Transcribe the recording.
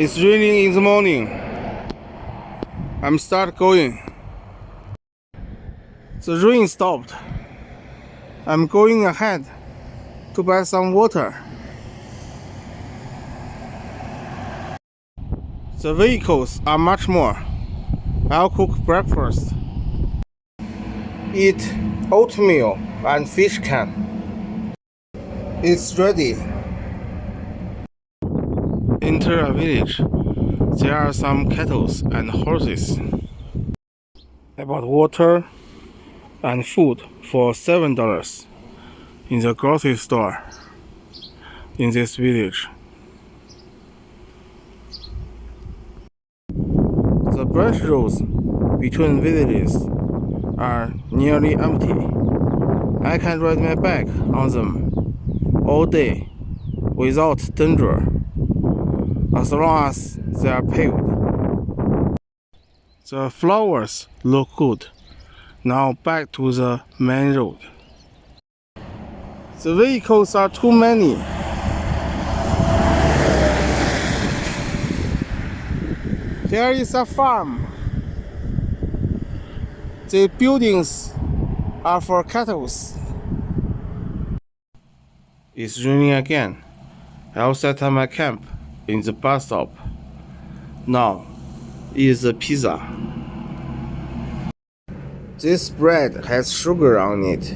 It's raining in the morning. I'm start going. The rain stopped. I'm going ahead to buy some water. The vehicles are much more. I'll cook breakfast. Eat oatmeal and fish can. It's ready. Enter a village. There are some cattle and horses. I bought water and food for $7 in the grocery store in this village. The branch roads between villages are nearly empty. I can ride my bike on them all day without danger, as long as they are paved. The flowers look good. Now back to the main road. The vehicles are too many. Here is a farm. The buildings are for cattle. It's raining again. I'll set up my camp in the bus stop. Now is the pizza. This bread has sugar on it.